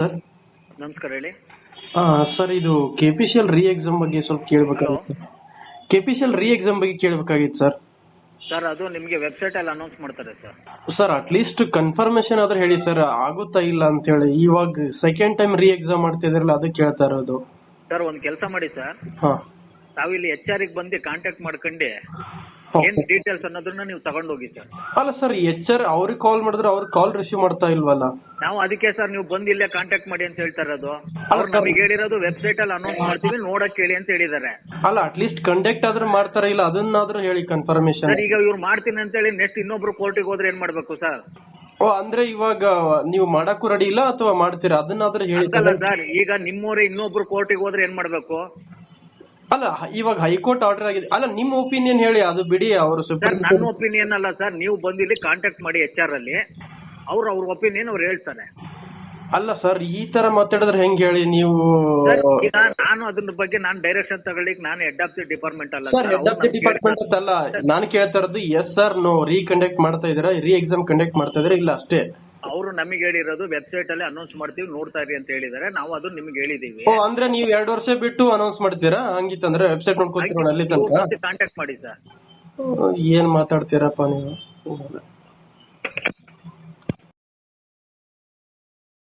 Sir ನಮಸ್ಕಾರ ಹೇಳಿ. Sir ಇದು ಕೆ ಪಿ ಸಿ ಎಲ್ ರೀ ಎಕ್ಸಾಮ್ ಬಗ್ಗೆ ಸ್ವಲ್ಪ ಕೇಳಬೇಕಾಗಿತ್ತು. ಕೆ ಪಿ ಸಿ ಎಲ್ ರೀ ಎಕ್ಸಾಮ್ ಬಗ್ಗೆ ಕೇಳಬೇಕಾಗಿತ್ತು ಸರ್. ಸರ್ ಅದು ನಿಮಗೆ ವೆಬ್ಸೈಟಲ್ಲಿ ಅನೌನ್ಸ್ ಮಾಡ್ತಾರೆ ಸರ್. ಸರ್ ಅಟ್ಲೀಸ್ಟ್ ಕನ್ಫರ್ಮೇಷನ್ ಆದ್ರೆ ಹೇಳಿ ಸರ್, ಆಗುತ್ತಾ ಇಲ್ಲ ಅಂತ ಹೇಳಿ. ಇವಾಗ ಸೆಕೆಂಡ್ ಟೈಮ್ ರೀ ಎಕ್ಸಾಮ್ ಮಾಡ್ತಿದ್ರಲ್ಲ ಅದಕ್ಕೆ ಕೇಳ್ತಾ ಇರೋದು. ಸರ್ ಒಂದು ಕೆಲಸ ಮಾಡಿ ಸರ್, ಹಾಂ ತಾವಿಲ್ಲಿ ಎಚ್ ಆರಿಗೆ ಬಂದು ಕಾಂಟ್ಯಾಕ್ಟ್ ಮಾಡ್ಕೊಂಡು ಏನು ಡೀಟೇಲ್ಸ್ ಅನ್ನೋದನ್ನ ನೀವು ತಗೊಂಡೋಗಿ ಸರ್. ಅಲ್ಲ ಸರ್, ಎಚ್ ಆರ್ ಅವ್ರಿಗೆ ಕಾಲ್ ಮಾಡಿದ್ರೆ ಅವ್ರು ಕಾಲ್ ರಿಸೀವ್ ಮಾಡ್ತಾ ಇಲ್ವಲ್ಲ. ನಾವು ಅದಕ್ಕೆ ಸರ್ ನೀವು ಬಂದು ಇಲ್ಲೇ ಕಾಂಟ್ಯಾಕ್ಟ್ ಮಾಡಿ ಅಂತ ಹೇಳ್ತಾ ಇರೋದು. ಅವ್ರು ನಮಗೆ ಹೇಳಿರೋದು ವೆಬ್ಸೈಟಲ್ಲಿ ಅನೌನ್ಸ್ ಮಾಡ್ತೀವಿ ನೋಡಕ್ಕೆ ಹೇಳಿ ಅಂತ ಹೇಳಿದ್ದಾರೆ. ಅಲ್ಲ ಅಟ್ಲೀಸ್ಟ್ ಕಂಡಕ್ಟ್ ಆದ್ರೂ ಮಾಡ್ತಾರ ಇಲ್ಲ ಅದನ್ನಾದ್ರೂ ಹೇಳಿ ಕನ್ಫರ್ಮೇಷನ್. ಸರ್ ಈಗ ಇವ್ರು ಮಾಡ್ತೀನಿ ಅಂತ ಹೇಳಿ ನೆಕ್ಸ್ಟ್ ಇನ್ನೊಬ್ರು ಕೋರ್ಟಿಗೆ ಹೋದ್ರೆ ಏನು ಮಾಡಬೇಕು ಸರ್? ಓ ಅಂದ್ರೆ ಇವಾಗ ನೀವು ಮಾಡಕ್ಕೂ ರೆಡಿ ಇಲ್ಲ ಅಥವಾ ಮಾಡ್ತೀರಾ ಅದನ್ನಾದ್ರೂ ಹೇಳಿ. ಅಲ್ಲ ಸರ್, ಈಗ ನಿಮ್ಮವರೇ ಇನ್ನೊಬ್ರು ಕೋರ್ಟಿಗೆ ಹೋದ್ರೆ ಏನು ಮಾಡಬೇಕು? ಅಲ್ಲ ಇವಾಗ ಹೈಕೋರ್ಟ್ ಆರ್ಡರ್ ಆಗಿದೆ. ಅಲ್ಲ ನಿಮ್ಮ ಒಪಿನಿಯನ್ ಹೇಳಿ, ಅದು ಬಿಡಿ. ಅವರು ಸರ್ ನನ್ನ ಒಪಿನಿಯನ್ ಅಲ್ಲ ಸರ್, ನೀವು ಬಂದು ಇಲ್ಲಿ ಕಾಂಟ್ಯಾಕ್ಟ್ ಮಾಡಿ ಎಚ್ ಆರ್ ಅಲ್ಲಿ, ಅವ್ರ ಒಪಿನಿಯನ್ ಅವ್ರು ಹೇಳ್ತಾರೆ. ಅಲ್ಲ ಸರ್ ಈ ತರ ಮಾತಾಡಿದ್ರೆ ಹೆಂಗೆ ಹೇಳಿ ನೀವು? ಈಗ ನಾನು ಅದ್ರ ಬಗ್ಗೆ ನಾನು ಡೈರೆಕ್ಷನ್ ತಗೊಳ್ಳಿಕ್ಕೆ ನಾನು ಹೆಡ್ ಆಫ್ ದಿ ಡಿಪಾರ್ಟ್ಮೆಂಟ್ ಅಲ್ಲ sir. Head of the department ಅಲ್ಲ, ನಾನು ಕೇಳ್ತಾ ಇರೋದು ಎಸ್ ಸರ್ ನೋ ರೀ ಕಂಡಕ್ಟ್ ಮಾಡ್ತಾ ಇದ್ದೀರಾ, ರೀ ಎಕ್ಸಾಮ್ ಕಂಡಕ್ಟ್ ಮಾಡ್ತಾ ಇದ್ದೀರಾ ಇಲ್ಲ ಅಷ್ಟೇ. ಅವರು ನಮಗೆ ಹೇಳಿರೋದು ವೆಬ್ಸೈಟ್ ಅಲ್ಲಿ ಅನೌನ್ಸ್ ಮಾಡ್ತೀವಿ ನೋಡ್ತಾ ಇರಿ ಅಂತ ಹೇಳಿದ್ದಾರೆ. ನಾವು ಅದು ನಿಮ್ಗೆ ಹೇಳಿದೀವಿ. ಓ ಅಂದ್ರೆ ನೀವು 2 ವರ್ಷ ಬಿಟ್ಟು ಅನೌನ್ಸ್ ಮಾಡ್ತೀರಾ? ಹಂಗಿತ್ತಂದ್ರೆ ವೆಬ್ಸೈಟ್ ನೋಡ್ಕೊತೀರ ಅಲ್ಲಿ ತನಕ ಕಾಂಟ್ಯಾಕ್ಟ್ ಮಾಡಿ ಸರ್. ಏನ್ ಮಾತಾಡ್ತೀರಪ್ಪ ನೀವು?